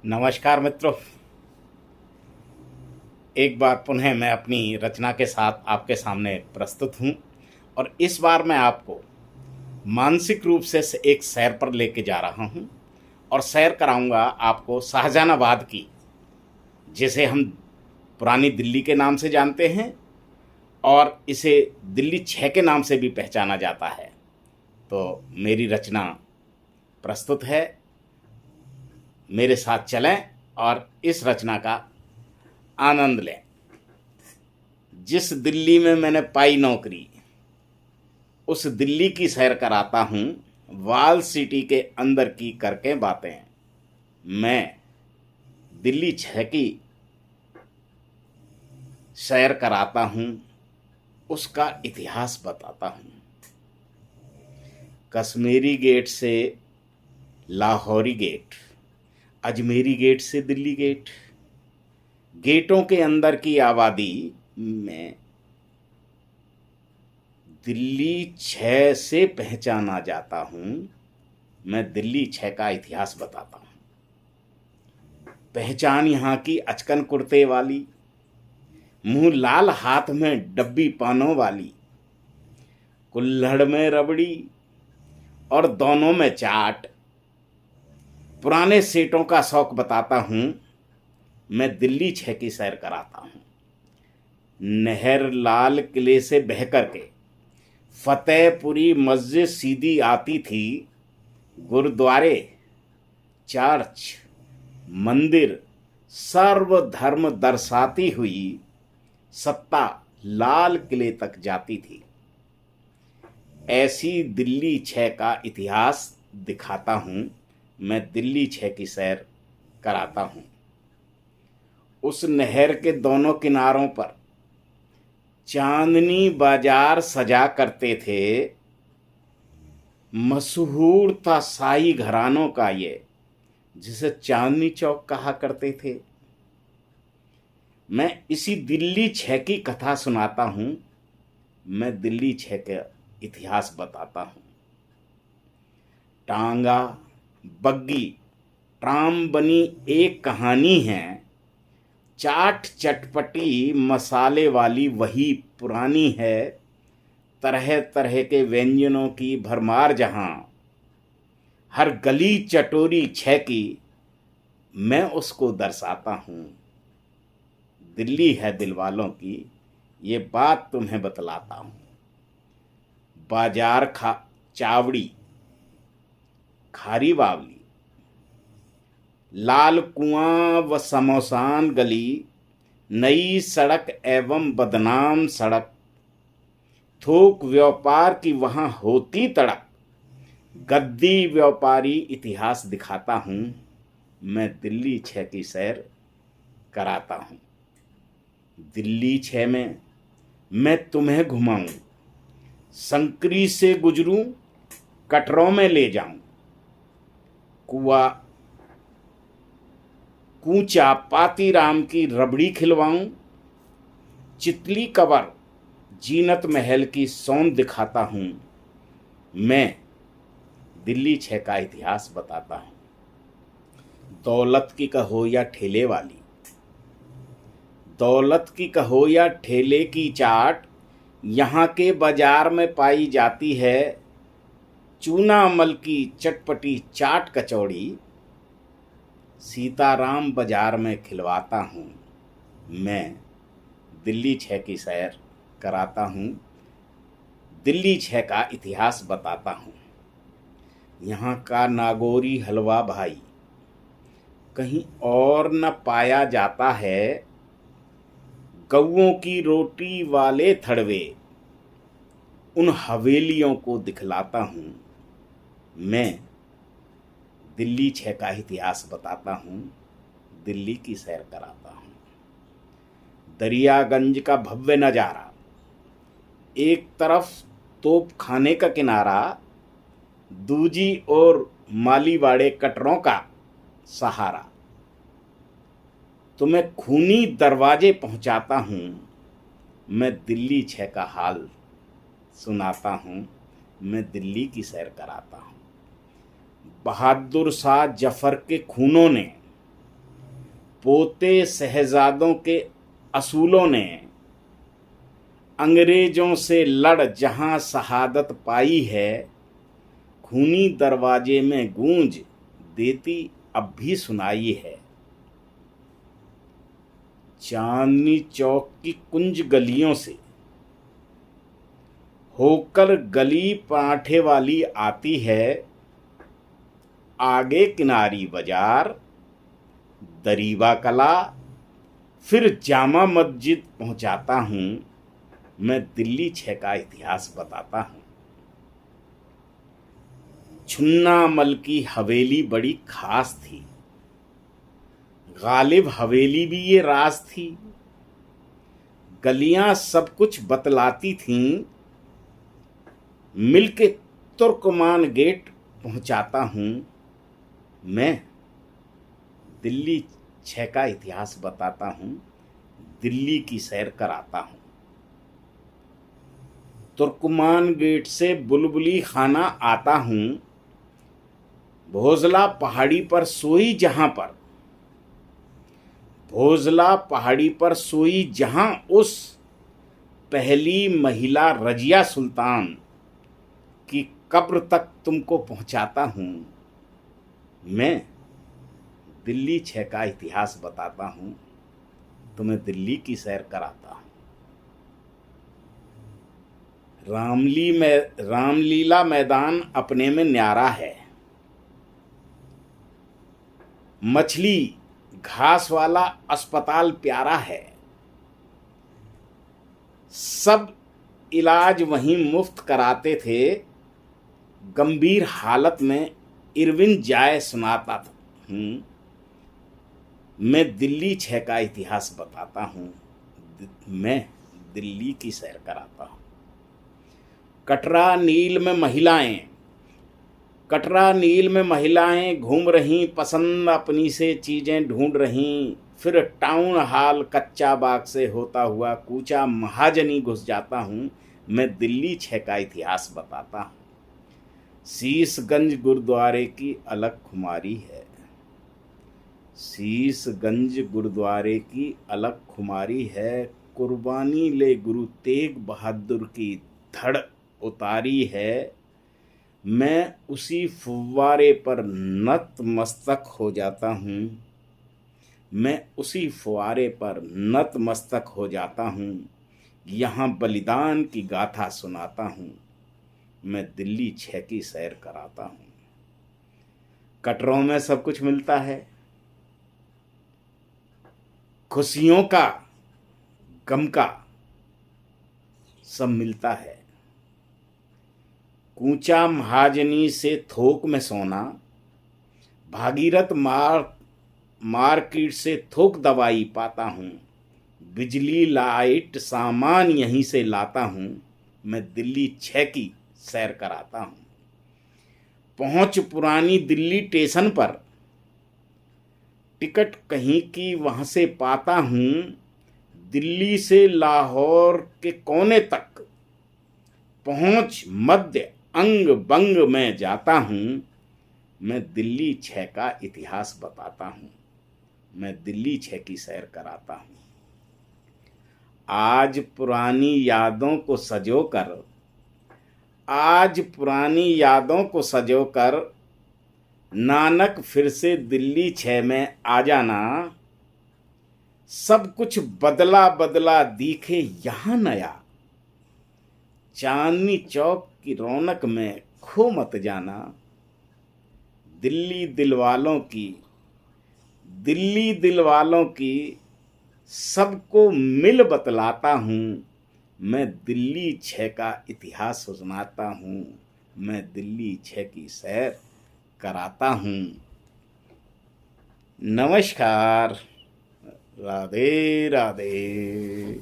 नमस्कार मित्रों। एक बार पुनः मैं अपनी रचना के साथ आपके सामने प्रस्तुत हूँ और इस बार मैं आपको मानसिक रूप से एक सैर पर लेके जा रहा हूँ और सैर कराऊंगा आपको शाहजहानाबाद की, जिसे हम पुरानी दिल्ली के नाम से जानते हैं और इसे दिल्ली 6 के नाम से भी पहचाना जाता है। तो मेरी रचना प्रस्तुत है, मेरे साथ चलें और इस रचना का आनंद लें। जिस दिल्ली में मैंने पाई नौकरी, उस दिल्ली की सैर कराता हूँ, वाल सिटी के अंदर की करके बातें। मैं दिल्ली 6 की सैर कराता हूँ, उसका इतिहास बताता हूँ। कश्मीरी गेट से लाहौरी गेट, अजमेरी गेट से दिल्ली गेट, गेटों के अंदर की आबादी में दिल्ली 6 से पहचाना जाता हूँ। मैं दिल्ली 6 का इतिहास बताता हूँ। पहचान यहाँ की अचकन कुर्ते वाली, मुंह लाल, हाथ में डब्बी पानों वाली, कुल्हड़ में रबड़ी और दोनों में चाट। पुराने सेठों का शौक बताता हूँ, मैं दिल्ली 6 की सैर कराता हूँ। नहर लाल किले से बह करके फतेहपुरी मस्जिद सीधी आती थी। गुरुद्वारे, चर्च, मंदिर सर्वधर्म दर्शाती हुई सत्ता लाल किले तक जाती थी। ऐसी दिल्ली 6 का इतिहास दिखाता हूँ, मैं दिल्ली 6 की सैर कराता हूँ। उस नहर के दोनों किनारों पर चांदनी बाजार सजा करते थे। मशहूर था शाही घरानों का ये, जिसे चांदनी चौक कहा करते थे। मैं इसी दिल्ली 6 की कथा सुनाता हूँ, मैं दिल्ली 6 का इतिहास बताता हूँ। टांगा, बग्गी, ट्राम बनी एक कहानी है। चाट चटपटी मसाले वाली वही पुरानी है। तरह तरह के व्यंजनों की भरमार जहां, हर गली चटोरी 6 की मैं उसको दर्शाता हूँ। दिल्ली है दिल वालों की, ये बात तुम्हें बतलाता हूँ। बाजार खा चावड़ी, खारी बावली, लाल कुआं व समोसान गली, नई सड़क एवं बदनाम सड़क, थोक व्यापार की वहां होती तड़क। गद्दी व्यापारी इतिहास दिखाता हूँ, मैं दिल्ली 6 की सैर कराता हूँ। दिल्ली 6 में मैं तुम्हें घुमाऊं, संकरी से गुजरूं, कटरों में ले जाऊं, कुआ कूचा पातीराम की रबड़ी खिलवाऊं, चितली कबर जीनत महल की सौंद दिखाता हूं। मैं दिल्ली 6 का इतिहास बताता हूं। दौलत की कहो या ठेले वाली, दौलत की कहो या ठेले की चाट, यहाँ के बाजार में पाई जाती है। चूना अमल की चटपटी चाट कचौड़ी, सीताराम बाजार में खिलवाता हूँ। मैं दिल्ली 6 की सैर कराता हूँ, दिल्ली 6 का इतिहास बताता हूँ। यहाँ का नागौरी हलवा भाई कहीं और न पाया जाता है। गौओं की रोटी वाले थड़वे, उन हवेलियों को दिखलाता हूँ। मैं दिल्ली 6 का इतिहास बताता हूँ, दिल्ली की सैर कराता हूँ। दरियागंज का भव्य नज़ारा, एक तरफ तोप खाने का किनारा, दूजी और मालीवाड़े कटरों का सहारा। तुम्हें खूनी दरवाजे पहुंचाता हूँ, मैं दिल्ली 6 का हाल सुनाता हूँ, मैं दिल्ली की सैर कराता हूँ। बहादुर शाह जफर के खूनों ने पोते शहजादों के असूलों ने अंग्रेजों से लड़ जहां शहादत पाई है, खूनी दरवाजे में गूंज देती अब भी सुनाई है। चांदनी चौक की कुंज गलियों से होकर गली पराठे वाली आती है, आगे किनारी बाजार, दरीबा कला, फिर जामा मस्जिद पहुंचाता हूं। मैं दिल्ली 6 का इतिहास बताता हूं। छुन्ना मल की हवेली बड़ी खास थी, गालिब हवेली भी ये राज थी। गलियां सब कुछ बतलाती थीं, मिलके तुर्कमान गेट पहुंचाता हूं। मैं दिल्ली 6 का इतिहास बताता हूं, दिल्ली की सैर कराता हूं। तुर्कमान गेट से बुलबुली खाना आता हूं, भोजला पहाड़ी पर सोई जहां पर, भोजला पहाड़ी पर सोई जहां उस पहली महिला रजिया सुल्तान की कब्र तक तुमको पहुंचाता हूं। मैं दिल्ली 6 का इतिहास बताता हूं, तुम्हें दिल्ली की सैर कराता हूं। रामलीला मैदान अपने में न्यारा है, मछली घास वाला अस्पताल प्यारा है। सब इलाज वहीं मुफ्त कराते थे, गंभीर हालत में इरविन जाय सुनाता था। मैं दिल्ली 6 का इतिहास बताता हूं, मैं दिल्ली की सैर कराता हूं। कटरा नील में महिलाएं घूम रहीं, पसंद अपनी से चीजें ढूंढ रहीं। फिर टाउन हाल कच्चा बाग से होता हुआ कूचा महाजनी घुस जाता हूं। मैं दिल्ली 6 का इतिहास बताता हूं। शीशगंज गुरुद्वारे की अलग खुमारी है, शीशगंज गुरुद्वारे की अलग खुमारी है। कुर्बानी ले गुरु तेग बहादुर की धड़ उतारी है। मैं उसी फुव्वारे पर नतमस्तक हो जाता हूँ, मैं उसी फुव्वारे पर नतमस्तक हो जाता हूँ। यहाँ बलिदान की गाथा सुनाता हूँ। मैं दिल्ली 6 की सैर कराता हूँ। कटरों में सब कुछ मिलता है, खुशियों का, गम का सब मिलता है। कूचा महाजनी से थोक में सोना, भागीरथ मार्केट से थोक दवाई पाता हूँ। बिजली लाइट सामान यहीं से लाता हूँ। मैं दिल्ली 6 की सैर कराता हूँ। पहुंच पुरानी दिल्ली स्टेशन पर, टिकट कहीं की वहां से पाता हूँ। दिल्ली से लाहौर के कोने तक पहुंच मध्य अंग बंग में जाता हूँ। मैं दिल्ली 6 का इतिहास बताता हूँ। मैं दिल्ली 6 की सैर कराता हूँ। आज पुरानी यादों को सजोकर नानक फिर से दिल्ली 6 में आ जाना। सब कुछ बदला बदला दिखे यहाँ नया, चांदनी चौक की रौनक में खो मत जाना। दिल्ली दिल वालों की सबको मिल बतलाता हूँ। मैं दिल्ली 6 का इतिहास सुनाता हूँ। मैं दिल्ली 6 की सैर कराता हूँ। नमस्कार, राधे राधे।